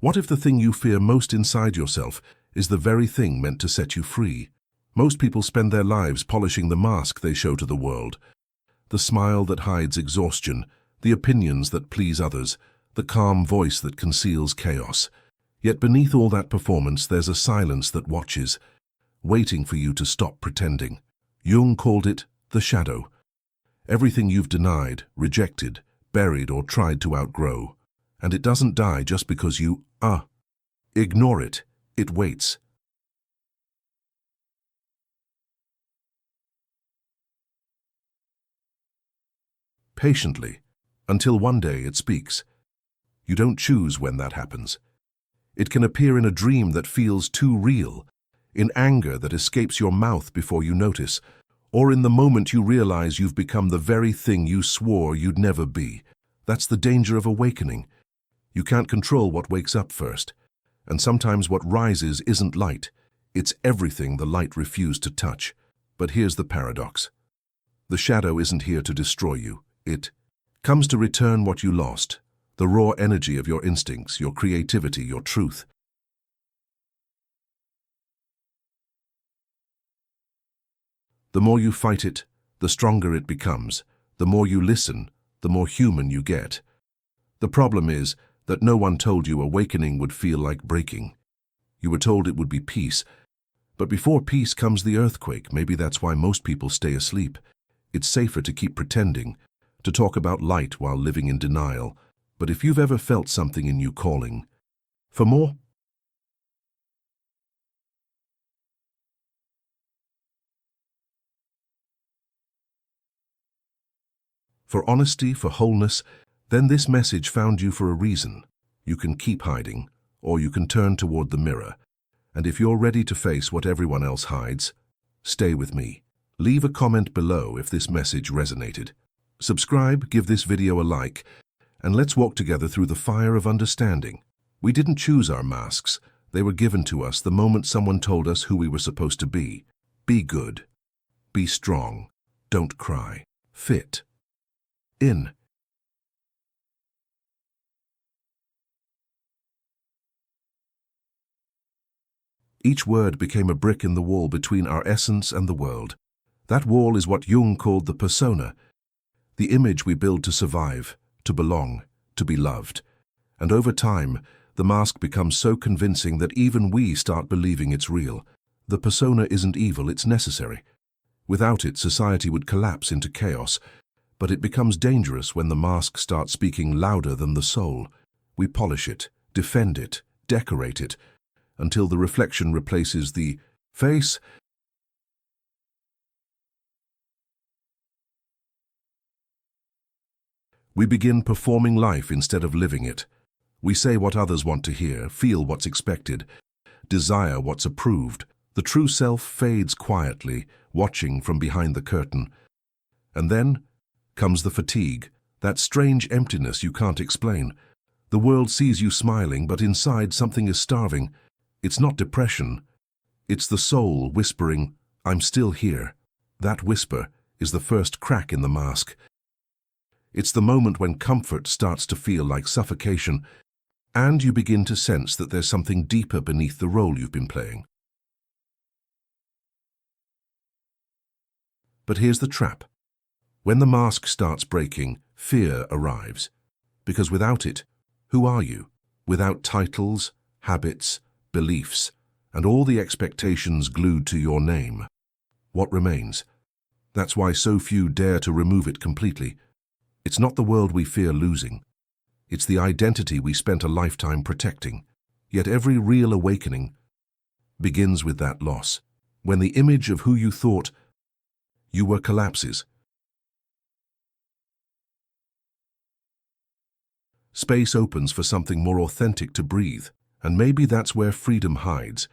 What if the thing you fear most inside yourself is the very thing meant to set you free? Most people spend their lives polishing the mask they show to the world. The smile that hides exhaustion, the opinions that please others, the calm voice that conceals chaos. Yet beneath all that performance, there's a silence that watches, waiting for you to stop pretending. Jung called it the shadow. Everything you've denied, rejected, buried, or tried to outgrow. And it doesn't die just because you ignore it. It waits. Patiently, until one day it speaks. You don't choose when that happens. It can appear in a dream that feels too real, in anger that escapes your mouth before you notice, or in the moment you realize you've become the very thing you swore you'd never be. That's the danger of awakening. You can't control what wakes up first, and sometimes what rises isn't light. It's everything the light refused to touch. But here's the paradox. The shadow isn't here to destroy you. It comes to return what you lost, the raw energy of your instincts, your creativity, your truth. The more you fight it, the stronger it becomes. The more you listen, the more human you get. The problem is that no one told you awakening would feel like breaking. You were told it would be peace. But before peace comes the earthquake. Maybe that's why most people stay asleep. It's safer to keep pretending, to talk about light while living in denial. But if you've ever felt something in you calling for more, for honesty, for wholeness, then this message found you for a reason. You can keep hiding, or you can turn toward the mirror. And if you're ready to face what everyone else hides, stay with me. Leave a comment below if this message resonated. Subscribe, give this video a like, and let's walk together through the fire of understanding. We didn't choose our masks. They were given to us the moment someone told us who we were supposed to be. Be good. Be strong. Don't cry. Fit in. Each word became a brick in the wall between our essence and the world. That wall is what Jung called the persona, the image we build to survive, to belong, to be loved. And over time, the mask becomes so convincing that even we start believing it's real. The persona isn't evil, it's necessary. Without it, society would collapse into chaos. But it becomes dangerous when the mask starts speaking louder than the soul. We polish it, defend it, decorate it, until the reflection replaces the face. We begin performing life instead of living it. We say what others want to hear, feel what's expected, desire what's approved. The true self fades quietly, watching from behind the curtain. And then comes the fatigue, that strange emptiness you can't explain. The world sees you smiling, but inside something is starving. It's not depression. It's the soul whispering, "I'm still here." That whisper is the first crack in the mask. It's the moment when comfort starts to feel like suffocation, and you begin to sense that there's something deeper beneath the role you've been playing. But here's the trap. When the mask starts breaking, fear arrives. Because without it, who are you? Without titles, habits, beliefs, and all the expectations glued to your name, what remains? That's why so few dare to remove it completely. It's not the world we fear losing. It's the identity we spent a lifetime protecting. Yet every real awakening begins with that loss. When the image of who you thought you were collapses. Space opens for something more authentic to breathe. And maybe that's where freedom hides.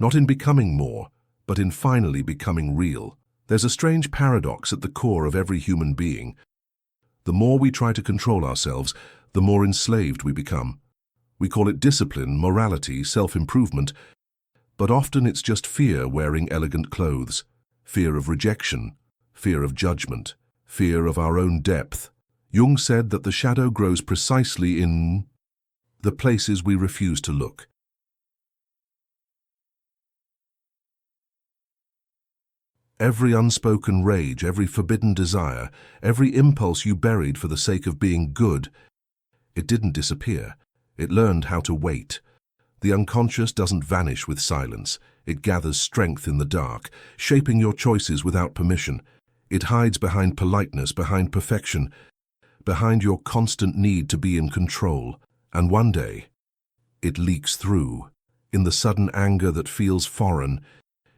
Not in becoming more, but in finally becoming real. There's a strange paradox at the core of every human being. The more we try to control ourselves, the more enslaved we become. We call it discipline, morality, self-improvement, but often it's just fear wearing elegant clothes. Fear of rejection, fear of judgment, fear of our own depth. Jung said that the shadow grows precisely in the places we refuse to look. Every unspoken rage, every forbidden desire, every impulse you buried for the sake of being good, it didn't disappear. It learned how to wait. The unconscious doesn't vanish with silence. It gathers strength in the dark, shaping your choices without permission. It hides behind politeness, behind perfection, behind your constant need to be in control. And one day, it leaks through, in the sudden anger that feels foreign,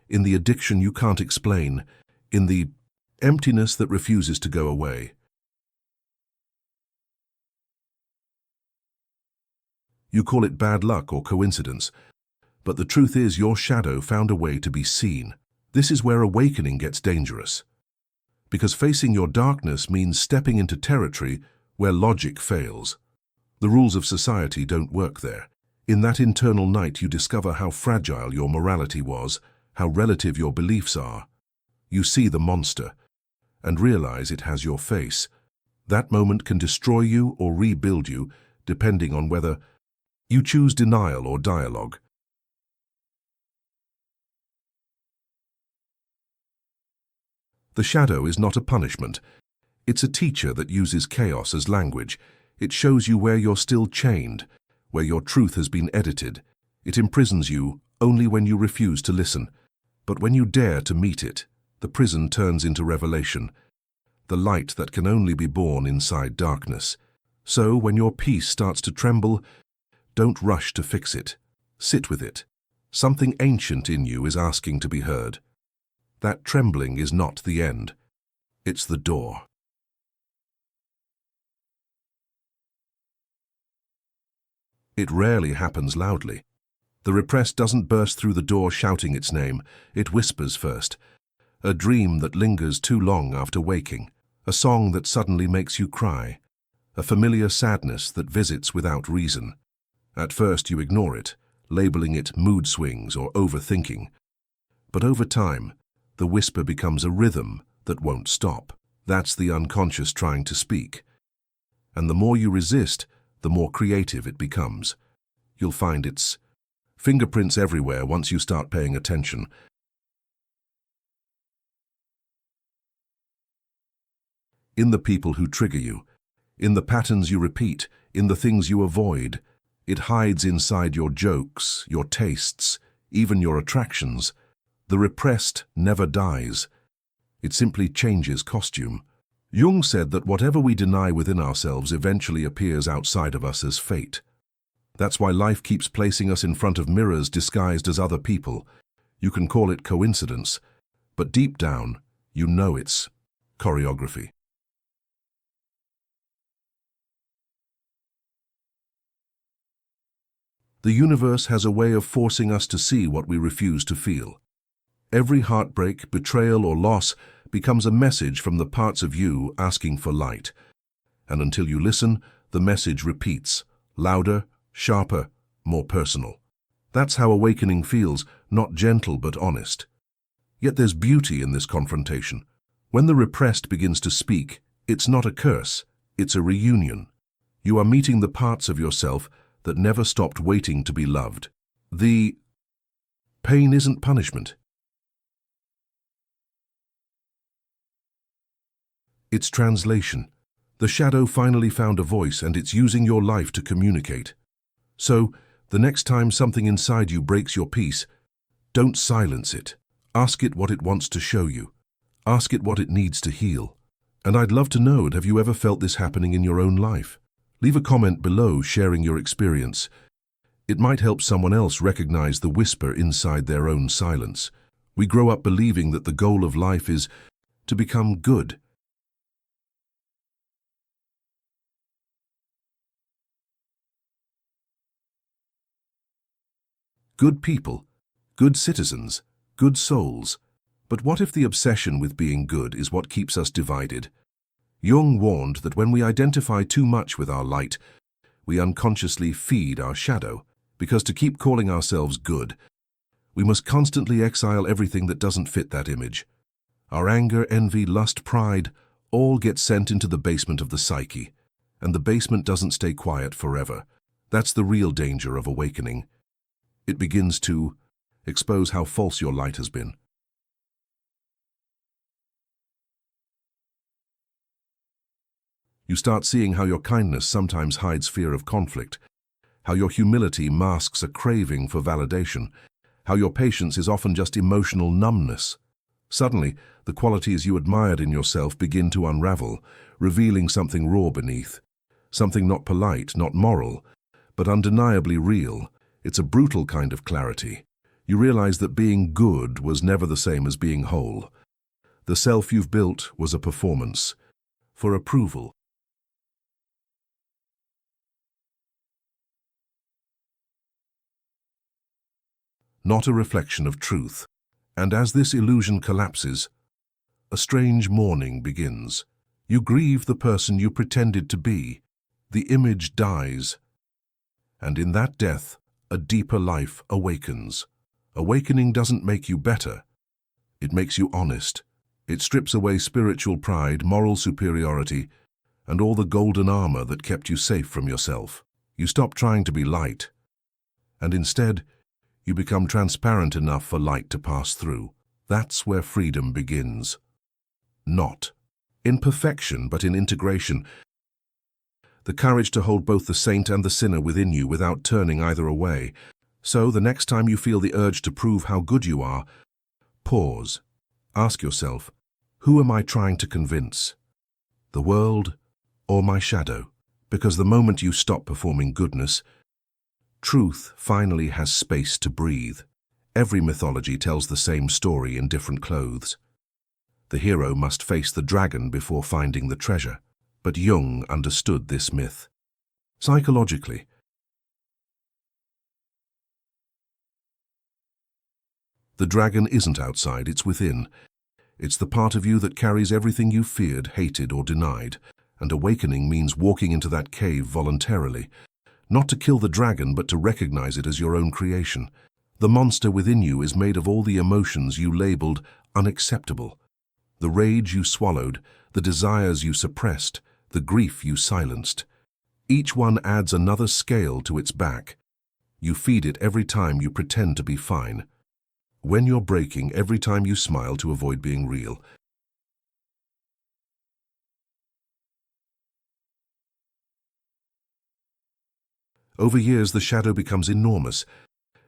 in the addiction you can't explain, in the emptiness that refuses to go away. You call it bad luck or coincidence, but the truth is your shadow found a way to be seen. This is where awakening gets dangerous, because facing your darkness means stepping into territory where logic fails. The rules of society don't work there. In that internal night you discover how fragile your morality was, how relative your beliefs are. You see the monster and realize it has your face. That moment can destroy you or rebuild you, depending on whether you choose denial or dialogue. The shadow is not a punishment. It's a teacher that uses chaos as language. It shows you where you're still chained, where your truth has been edited. It imprisons you only when you refuse to listen. But when you dare to meet it, the prison turns into revelation, the light that can only be born inside darkness. So when your peace starts to tremble, don't rush to fix it. Sit with it. Something ancient in you is asking to be heard. That trembling is not the end. It's the door. It rarely happens loudly. The repressed doesn't burst through the door shouting its name. It whispers first. A dream that lingers too long after waking. A song that suddenly makes you cry. A familiar sadness that visits without reason. At first you ignore it, labeling it mood swings or overthinking. But over time, the whisper becomes a rhythm that won't stop. That's the unconscious trying to speak. And the more you resist, the more creative it becomes. You'll find its fingerprints everywhere once you start paying attention. In the people who trigger you, in the patterns you repeat, in the things you avoid. It hides inside your jokes, your tastes, even your attractions. The repressed never dies. It simply changes costume. Jung said that whatever we deny within ourselves eventually appears outside of us as fate. That's why life keeps placing us in front of mirrors disguised as other people. You can call it coincidence, but deep down, you know it's choreography. The universe has a way of forcing us to see what we refuse to feel. Every heartbreak, betrayal, or loss becomes a message from the parts of you asking for light. And until you listen, the message repeats, louder, sharper, more personal. That's how awakening feels, not gentle but honest. Yet there's beauty in this confrontation. When the repressed begins to speak, it's not a curse, it's a reunion. You are meeting the parts of yourself that never stopped waiting to be loved. The pain isn't punishment. It's translation. The shadow finally found a voice and it's using your life to communicate. So, the next time something inside you breaks your peace, don't silence it. Ask it what it wants to show you. Ask it what it needs to heal. And I'd love to know, have you ever felt this happening in your own life? Leave a comment below sharing your experience. It might help someone else recognize the whisper inside their own silence. We grow up believing that the goal of life is to become good. Good people, good citizens, good souls. But what if the obsession with being good is what keeps us divided? Jung warned that when we identify too much with our light, we unconsciously feed our shadow, because to keep calling ourselves good, we must constantly exile everything that doesn't fit that image. Our anger, envy, lust, pride, all get sent into the basement of the psyche, and the basement doesn't stay quiet forever. That's the real danger of awakening. It begins to expose how false your light has been. You start seeing how your kindness sometimes hides fear of conflict, how your humility masks a craving for validation, how your patience is often just emotional numbness. Suddenly, the qualities you admired in yourself begin to unravel, revealing something raw beneath, something not polite, not moral, but undeniably real. It's a brutal kind of clarity. You realize that being good was never the same as being whole. The self you've built was a performance, for approval. Not a reflection of truth. And as this illusion collapses, a strange mourning begins. You grieve the person you pretended to be. The image dies. And in that death, a deeper life awakens. Awakening doesn't make you better. It makes you honest. It strips away spiritual pride, moral superiority, and all the golden armor that kept you safe from yourself. You stop trying to be light, and instead, you become transparent enough for light to pass through. That's where freedom begins. Not in perfection, but in integration. The courage to hold both the saint and the sinner within you without turning either away. So, the next time you feel the urge to prove how good you are, pause. Ask yourself, who am I trying to convince? The world or my shadow? Because the moment you stop performing goodness, truth finally has space to breathe. Every mythology tells the same story in different clothes. The hero must face the dragon before finding the treasure. But Jung understood this myth. Psychologically, the dragon isn't outside, it's within. It's the part of you that carries everything you feared, hated, or denied. And awakening means walking into that cave voluntarily. Not to kill the dragon, but to recognize it as your own creation. The monster within you is made of all the emotions you labeled unacceptable. The rage you swallowed, the desires you suppressed, the grief you silenced. Each one adds another scale to its back. You feed it every time you pretend to be fine. When you're breaking, every time you smile to avoid being real. Over years, the shadow becomes enormous,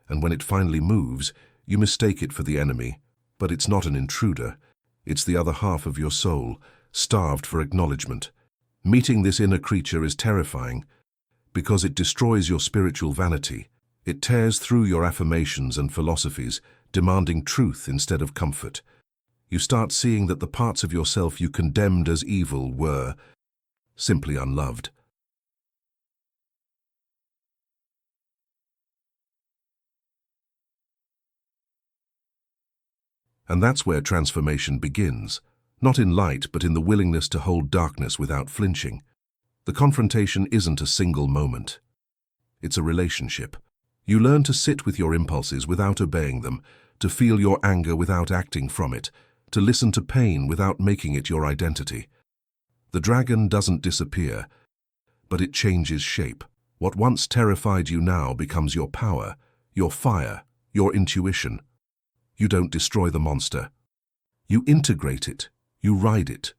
and when it finally moves, you mistake it for the enemy. But it's not an intruder. It's the other half of your soul, starved for acknowledgement. Meeting this inner creature is terrifying, because it destroys your spiritual vanity. It tears through your affirmations and philosophies, demanding truth instead of comfort. You start seeing that the parts of yourself you condemned as evil were simply unloved. And that's where transformation begins, not in light, but in the willingness to hold darkness without flinching. The confrontation isn't a single moment. It's a relationship. You learn to sit with your impulses without obeying them, to feel your anger without acting from it, to listen to pain without making it your identity. The dragon doesn't disappear, but it changes shape. What once terrified you now becomes your power, your fire, your intuition. You don't destroy the monster. You integrate it. You ride it.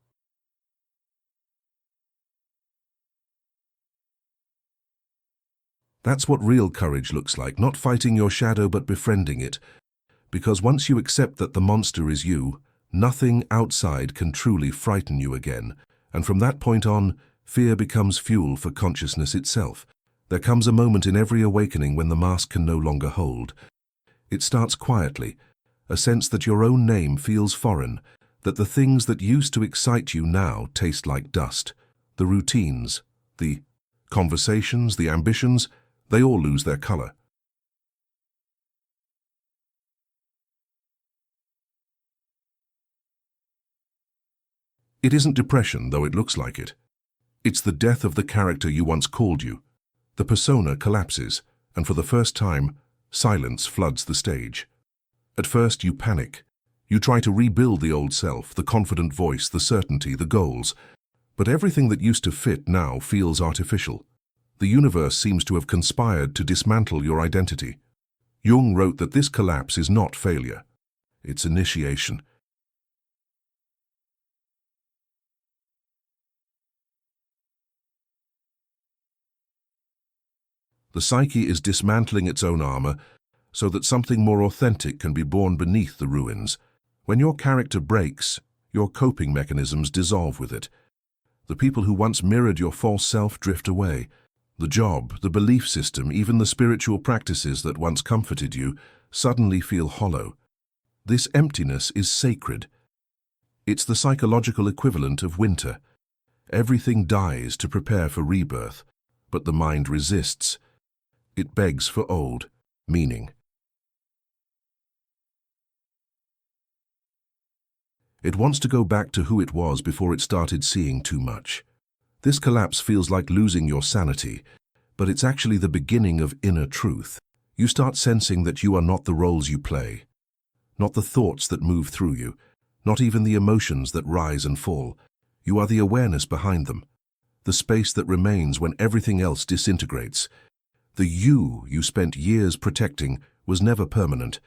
That's what real courage looks like, not fighting your shadow but befriending it. Because once you accept that the monster is you, nothing outside can truly frighten you again. And from that point on, fear becomes fuel for consciousness itself. There comes a moment in every awakening when the mask can no longer hold. It starts quietly, a sense that your own name feels foreign, that the things that used to excite you now taste like dust. The routines, the conversations, the ambitions, they all lose their color. It isn't depression, though it looks like it. It's the death of the character you once called you. The persona collapses, and for the first time, silence floods the stage. At first, you panic. You try to rebuild the old self, the confident voice, the certainty, the goals. But everything that used to fit now feels artificial. The universe seems to have conspired to dismantle your identity. Jung wrote that this collapse is not failure, it's initiation. The psyche is dismantling its own armor so that something more authentic can be born beneath the ruins. When your character breaks, your coping mechanisms dissolve with it. The people who once mirrored your false self drift away. The job, the belief system, even the spiritual practices that once comforted you suddenly feel hollow. This emptiness is sacred. It's the psychological equivalent of winter. Everything dies to prepare for rebirth, but the mind resists. It begs for old meaning. It wants to go back to who it was before it started seeing too much. This collapse feels like losing your sanity, but it's actually the beginning of inner truth. You start sensing that you are not the roles you play, not the thoughts that move through you, not even the emotions that rise and fall. You are the awareness behind them, the space that remains when everything else disintegrates. The you spent years protecting was never permanent.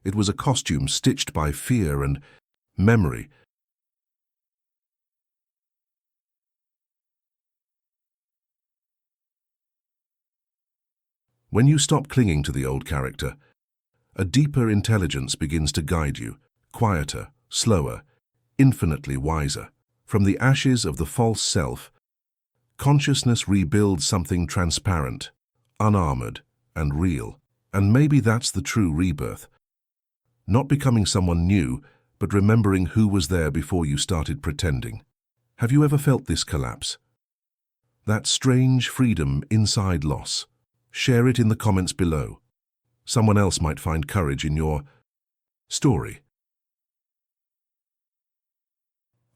It was a costume stitched by fear and memory. When you stop clinging to the old character, a deeper intelligence begins to guide you, quieter, slower, infinitely wiser. From the ashes of the false self, consciousness rebuilds something transparent, unarmored, and real. And maybe that's the true rebirth. Not becoming someone new, but remembering who was there before you started pretending. Have you ever felt this collapse? That strange freedom inside loss? Share it in the comments below. Someone else might find courage in your story.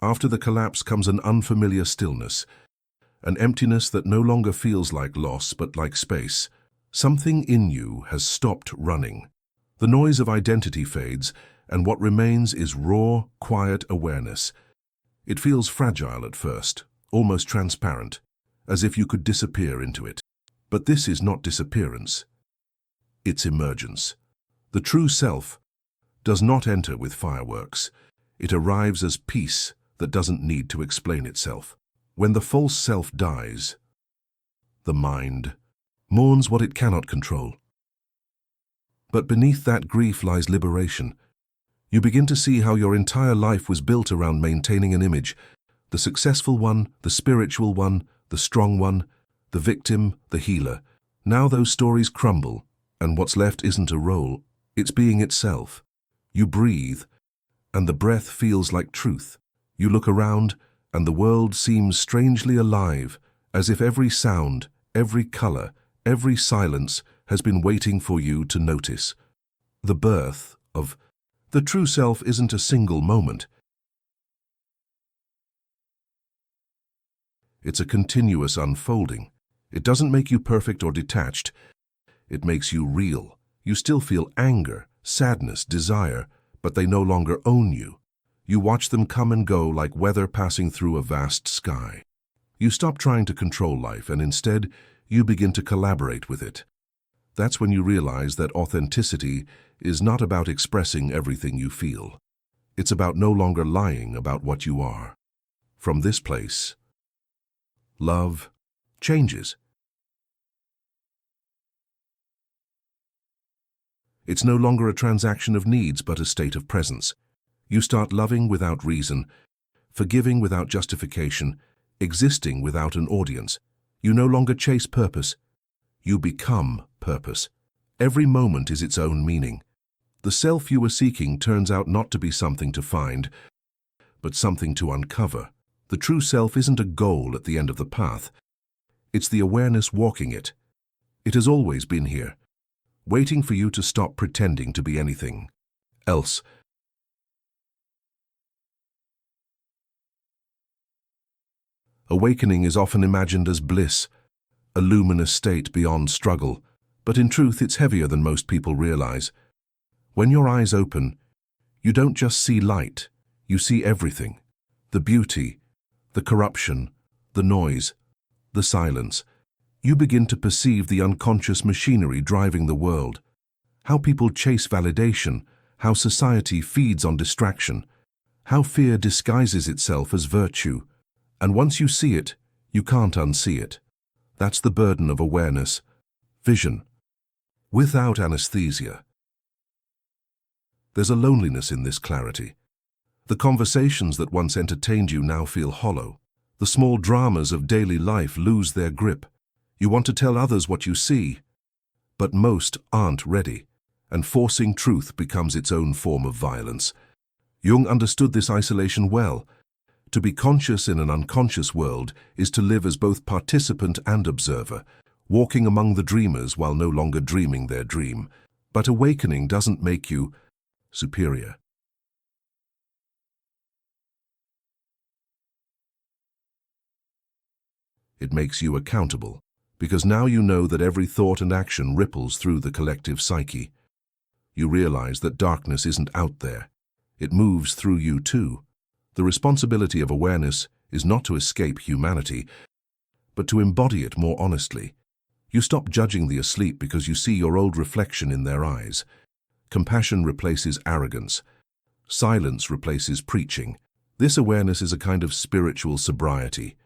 After the collapse comes an unfamiliar stillness, an emptiness that no longer feels like loss but like space. Something in you has stopped running. The noise of identity fades, and what remains is raw, quiet awareness. It feels fragile at first, almost transparent, as if you could disappear into it. But this is not disappearance. It's emergence. The true self does not enter with fireworks. It arrives as peace that doesn't need to explain itself. When the false self dies, the mind mourns what it cannot control. But beneath that grief lies liberation. You begin to see how your entire life was built around maintaining an image, the successful one, the spiritual one, the strong one, the victim, the healer. Now those stories crumble, and what's left isn't a role, it's being itself. You breathe, and the breath feels like truth. You look around, and the world seems strangely alive, as if every sound, every color, every silence has been waiting for you to notice. The birth of the true self isn't a single moment. It's a continuous unfolding. It doesn't make you perfect or detached. It makes you real. You still feel anger, sadness, desire, but they no longer own you. You watch them come and go like weather passing through a vast sky. You stop trying to control life, and instead, you begin to collaborate with it. That's when you realize that authenticity is not about expressing everything you feel. It's about no longer lying about what you are. From this place, love changes. It's no longer a transaction of needs, but a state of presence. You start loving without reason, forgiving without justification, existing without an audience. You no longer chase purpose. You become purpose. Every moment is its own meaning. The self you were seeking turns out not to be something to find, but something to uncover. The true self isn't a goal at the end of the path. It's the awareness walking it. It has always been here, waiting for you to stop pretending to be anything else. Awakening is often imagined as bliss, a luminous state beyond struggle, but in truth it's heavier than most people realize. When your eyes open, you don't just see light, you see everything. The beauty, the corruption, the noise, the silence. You begin to perceive the unconscious machinery driving the world, how people chase validation, how society feeds on distraction, how fear disguises itself as virtue. And once you see it, you can't unsee it. That's the burden of awareness, vision, without anesthesia. There's a loneliness in this clarity. The conversations that once entertained you now feel hollow. The small dramas of daily life lose their grip. You want to tell others what you see, but most aren't ready, and forcing truth becomes its own form of violence. Jung understood this isolation well. To be conscious in an unconscious world is to live as both participant and observer, walking among the dreamers while no longer dreaming their dream. But awakening doesn't make you superior. It makes you accountable, because now you know that every thought and action ripples through the collective psyche. You realize that darkness isn't out there. It moves through you too. The responsibility of awareness is not to escape humanity, but to embody it more honestly. You stop judging the asleep because you see your old reflection in their eyes. Compassion replaces arrogance. Silence replaces preaching. This awareness is a kind of spiritual sobriety.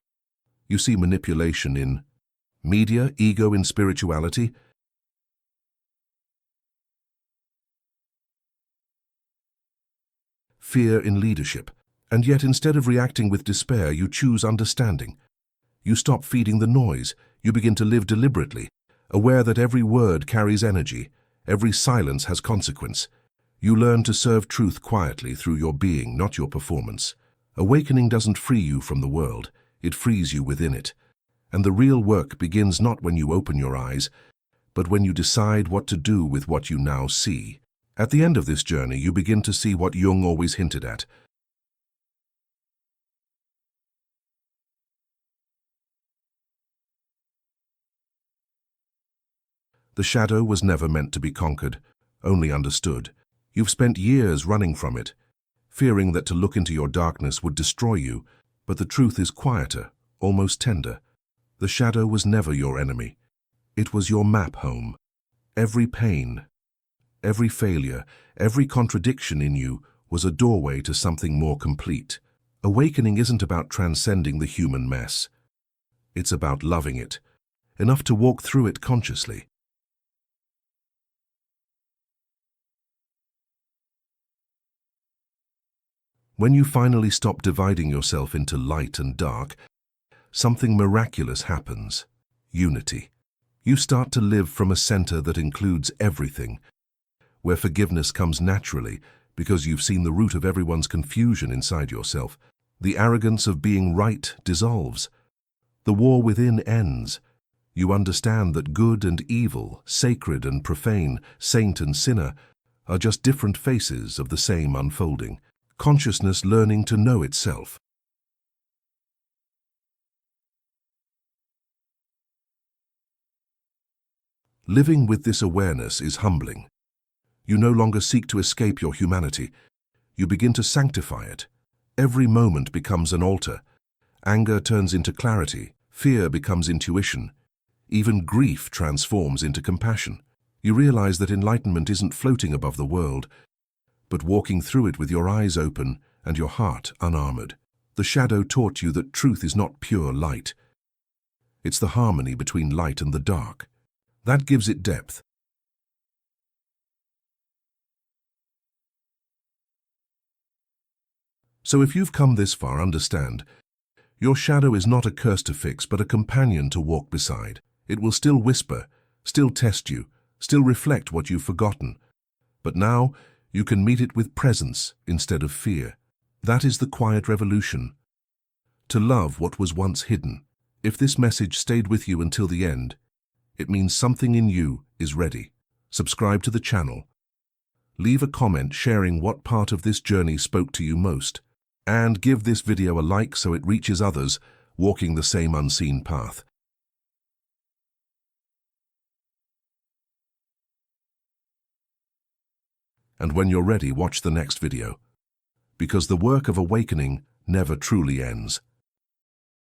You see manipulation in media, ego in spirituality. Fear in leadership. And yet instead of reacting with despair, you choose understanding. You stop feeding the noise. You begin to live deliberately, aware that every word carries energy, every silence has consequence. You learn to serve truth quietly through your being, not your performance. Awakening doesn't free you from the world. It frees you within it. And the real work begins not when you open your eyes, but when you decide what to do with what you now see. At the end of this journey, you begin to see what Jung always hinted at. The shadow was never meant to be conquered, only understood. You've spent years running from it, fearing that to look into your darkness would destroy you, but the truth is quieter, almost tender. The shadow was never your enemy. It was your map home. Every pain, every failure, every contradiction in you was a doorway to something more complete. Awakening isn't about transcending the human mess. It's about loving it, enough to walk through it consciously. When you finally stop dividing yourself into light and dark, something miraculous happens. Unity. You start to live from a center that includes everything, where forgiveness comes naturally because you've seen the root of everyone's confusion inside yourself. The arrogance of being right dissolves. The war within ends. You understand that good and evil, sacred and profane, saint and sinner, are just different faces of the same unfolding. Consciousness learning to know itself. Living with this awareness is humbling. You no longer seek to escape your humanity. You begin to sanctify it. Every moment becomes an altar. Anger turns into clarity. Fear becomes intuition. Even grief transforms into compassion. You realize that enlightenment isn't floating above the world, but walking through it with your eyes open and your heart unarmored. The shadow taught you that truth is not pure light. It's the harmony between light and the dark. That gives it depth. So if you've come this far, understand, your shadow is not a curse to fix, but a companion to walk beside. It will still whisper, still test you, still reflect what you've forgotten. But now, you can meet it with presence instead of fear. That is the quiet revolution. To love what was once hidden. If this message stayed with you until the end, it means something in you is ready. Subscribe to the channel. Leave a comment sharing what part of this journey spoke to you most. And give this video a like so it reaches others walking the same unseen path. And when you're ready, watch the next video. Because the work of awakening never truly ends.